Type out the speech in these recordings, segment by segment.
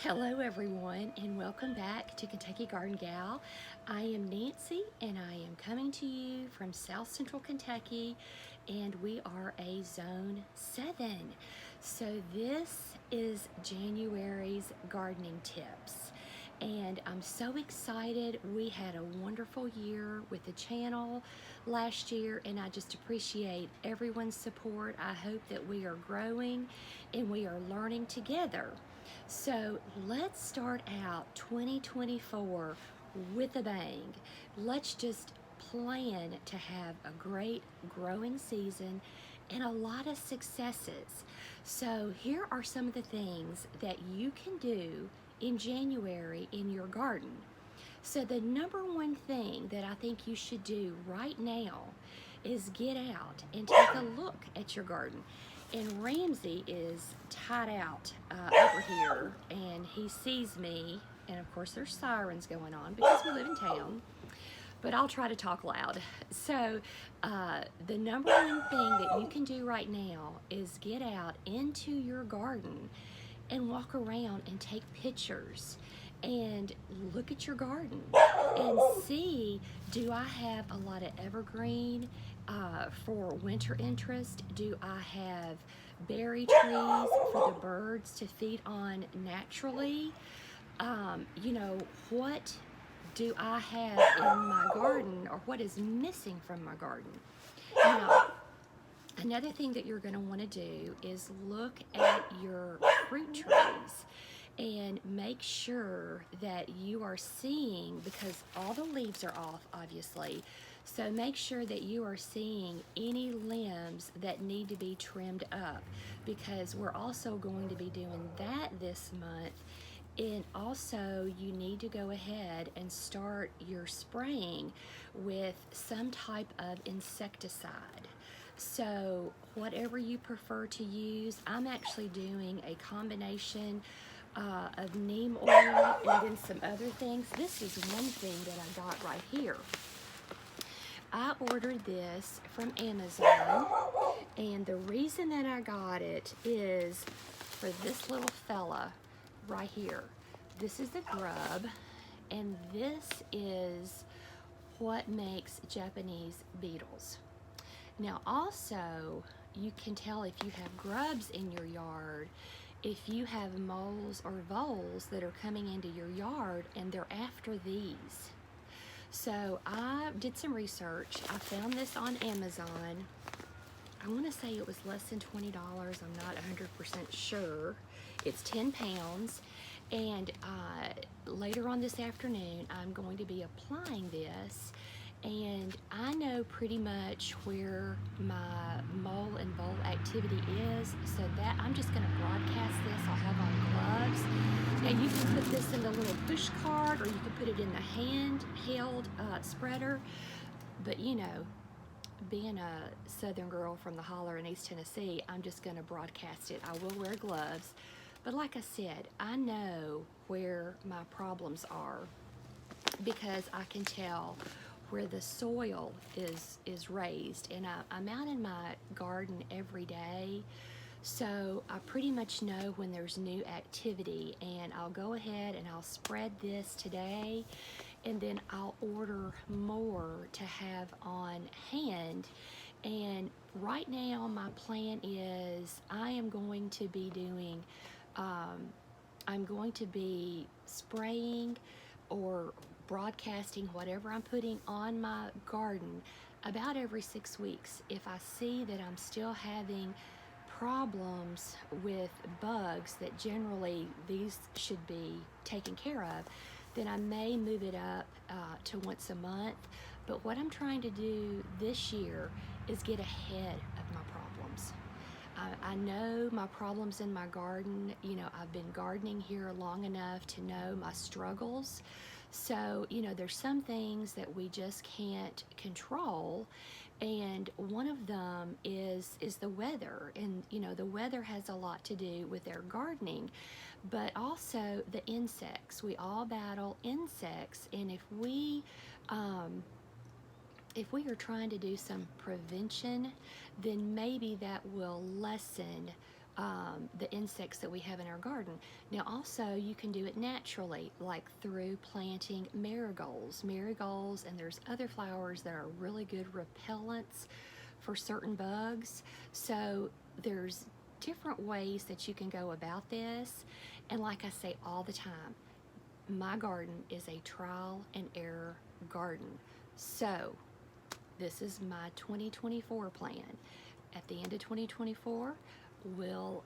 Hello everyone and welcome back to Kentucky Garden Gal. I am Nancy and I am coming to you from South Central Kentucky and we are a Zone 7. So this is January's gardening tips and I'm so excited. We had a wonderful year with the channel last year and I just appreciate everyone's support. I hope that we are growing and we are learning together. So let's start out 2024 with a bang. Let's just plan to have a great growing season and a lot of successes. So here are some of the things that you can do in January in your garden. So the number one thing that I think you should do right now is get out and take a look at your garden. And Ramsey is tied out over here and he sees me, and of course there's sirens going on because we live in town, but I'll try to talk loud. So the number one thing that you can do right now is get out into your garden and walk around and take pictures and look at your garden and see, do I have a lot of evergreen for winter interest? Do I have berry trees for the birds to feed on naturally? What do I have in my garden, or what is missing from my garden? Now, another thing that you're going to want to do is look at your fruit trees and make sure that you are seeing, because all the leaves are off obviously, so make sure that you are seeing any limbs that need to be trimmed up, because we're also going to be doing that this month. And also you need to go ahead and start your spraying with some type of insecticide. So whatever you prefer to use, I'm actually doing a combination of neem oil and then some other things. This is one thing that I got right here. I ordered this from Amazon, and the reason that I got it is for this little fella right here. This is the grub, and this is what makes Japanese beetles. Now also, you can tell if you have grubs in your yard, if you have moles or voles that are coming into your yard and they're after these. So I did some research. I found this on Amazon. I want to say it was less than $20. I'm not 100% sure. It's 10 pounds. And later on this afternoon, I'm going to be applying this. And I know pretty much where my mole and vole activity is, so that I'm just going to broadcast this. I'll have on gloves. Now you can put this in the little push cart, or you can put it in the handheld spreader. But you know, being a southern girl from the holler in East Tennessee, I'm just going to broadcast it. I will wear gloves. But like I said, I know where my problems are because I can tell where the soil is raised, and I'm out in my garden every day, so I pretty much know when there's new activity, and I'll go ahead and I'll spread this today, and then I'll order more to have on hand. And right now my plan is I am going to be doing I'm going to be spraying or broadcasting whatever I'm putting on my garden about every 6 weeks. If I see that I'm still having problems with bugs that generally these should be taken care of, then I may move it up to once a month. But what I'm trying to do this year is get ahead of my problems. I know my problems in my garden. You know, I've been gardening here long enough to know my struggles. So, you know, there's some things that we just can't control, and one of them is the weather. And, you know, the weather has a lot to do with our gardening, but also the insects. We all battle insects, and if we are trying to do some prevention, then maybe that will lessen the insects that we have in our garden. Now also you can do it naturally, like through planting marigolds. Marigolds, and there's other flowers that are really good repellents for certain bugs. So there's different ways that you can go about this. And like I say all the time, my garden is a trial and error garden. So this is my 2024 plan. At the end of 2024, we'll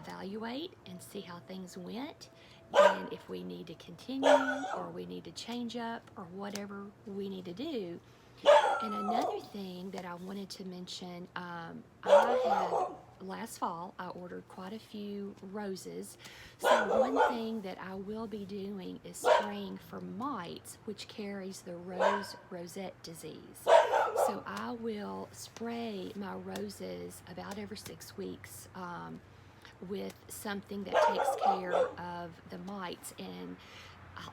evaluate and see how things went, and if we need to continue or we need to change up or whatever we need to do. And another thing that I wanted to mention, I had last fall, I ordered quite a few roses. So one thing that I will be doing is spraying for mites, which carries the rosette disease. So I will spray my roses about every 6 weeks with something that takes care of the mites. And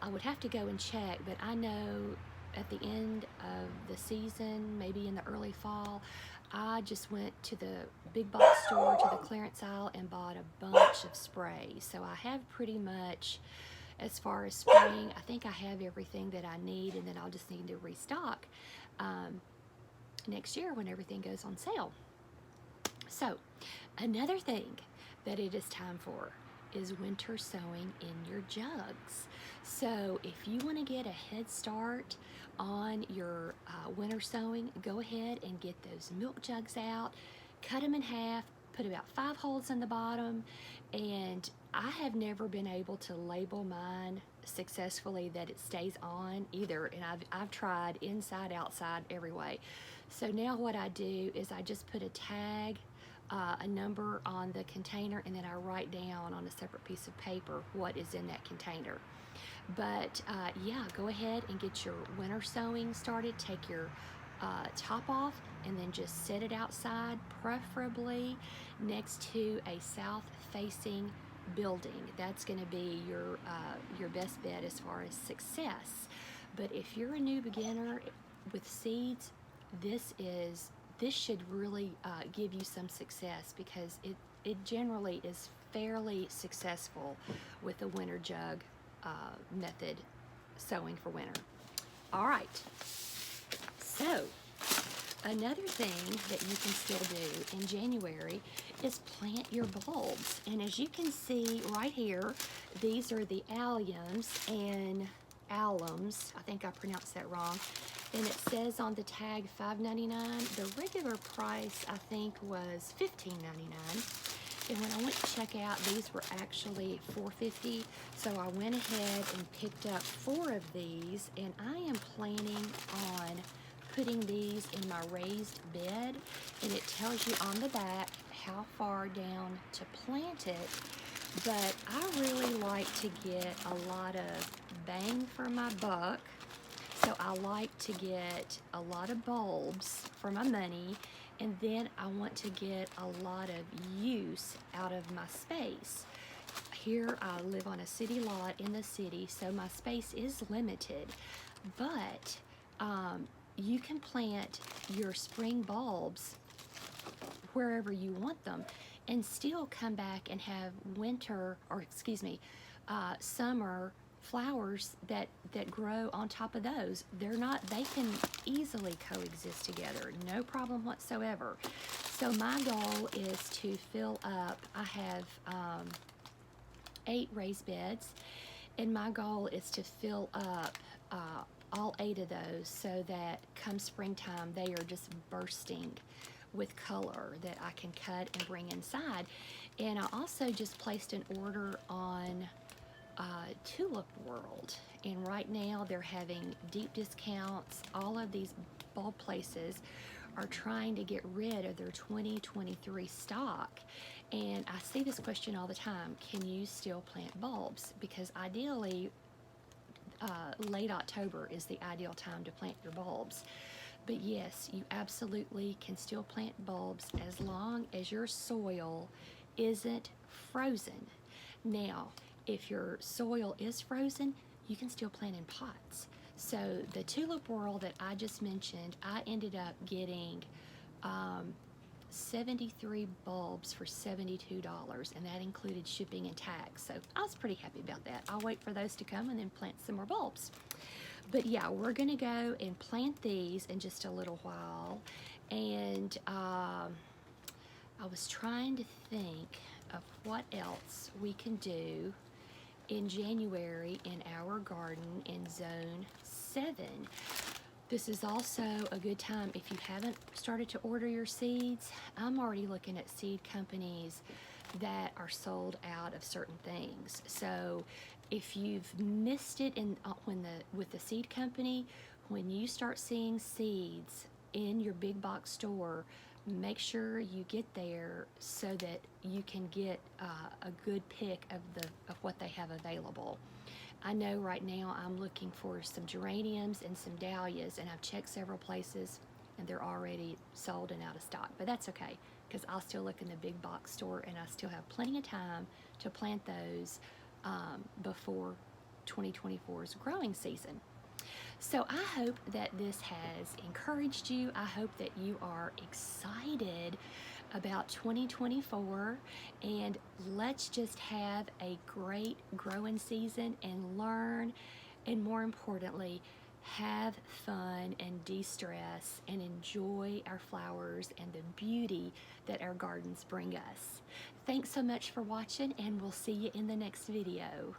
I would have to go and check, but I know at the end of the season, maybe in the early fall, I just went to the big box store, to the clearance aisle, and bought a bunch of spray. So I have pretty much, as far as spraying, I think I have everything that I need, and then I'll just need to restock next year when everything goes on sale. So another thing that it is time for is winter sowing in your jugs. So if you want to get a head start on your winter sowing, go ahead and get those milk jugs out, cut them in half, put about 5 holes in the bottom, and I have never been able to label mine successfully that it stays on either, and I've tried inside, outside, every way. So now what I do is I just put a tag, a number on the container, and then I write down on a separate piece of paper what is in that container. But yeah, go ahead and get your winter sowing started. Take your top off and then just set it outside, preferably next to a south-facing building. That's going to be your best bet as far as success. But if you're a new beginner with seeds, this should really give you some success, because it generally is fairly successful with the winter jug method sowing for winter. All right, so another thing that you can still do in January is plant your bulbs. And as you can see right here, these are the alliums and alums. I think I pronounced that wrong. And it says on the tag $5.99. The regular price, I think, was $15.99. And when I went to check out, these were actually $4.50. So I went ahead and picked up 4 of these, and I am planning on putting these in my raised bed, and it tells you on the back how far down to plant it. But I really like to get a lot of bang for my buck, so I like to get a lot of bulbs for my money, and then I want to get a lot of use out of my space. Here I live on a city lot in the city, so my space is limited, but you can plant your spring bulbs wherever you want them and still come back and have summer flowers that grow on top of those. They can easily coexist together, no problem whatsoever. So my goal is to fill up, I have 8 raised beds, and my goal is to fill up all 8 of those, so that come springtime they are just bursting with color that I can cut and bring inside. And I also just placed an order on Tulip World, and right now they're having deep discounts. All of these bulb places are trying to get rid of their 2023 stock, and I see this question all the time: can you still plant bulbs? Because ideally late October is the ideal time to plant your bulbs. But yes, you absolutely can still plant bulbs as long as your soil isn't frozen. Now, if your soil is frozen, you can still plant in pots. So the Tulip World that I just mentioned, I ended up getting 73 bulbs for $72, and that included shipping and tax. So I was pretty happy about that. I'll wait for those to come and then plant some more bulbs. But yeah, we're gonna go and plant these in just a little while. And I was trying to think of what else we can do in January in our garden in Zone 7. This is also a good time if you haven't started to order your seeds. I'm already looking at seed companies that are sold out of certain things. So if you've missed it with the seed company, when you start seeing seeds in your big box store, make sure you get there so that you can get a good pick of what they have available. I know right now I'm looking for some geraniums and some dahlias, and I've checked several places and they're already sold and out of stock, but that's okay because I'll still look in the big box store and I still have plenty of time to plant those before 2024's growing season. So I hope that this has encouraged you. I hope that you are excited about 2024, and let's just have a great growing season and learn, and more importantly, have fun and de-stress and enjoy our flowers and the beauty that our gardens bring us. Thanks so much for watching, and we'll see you in the next video.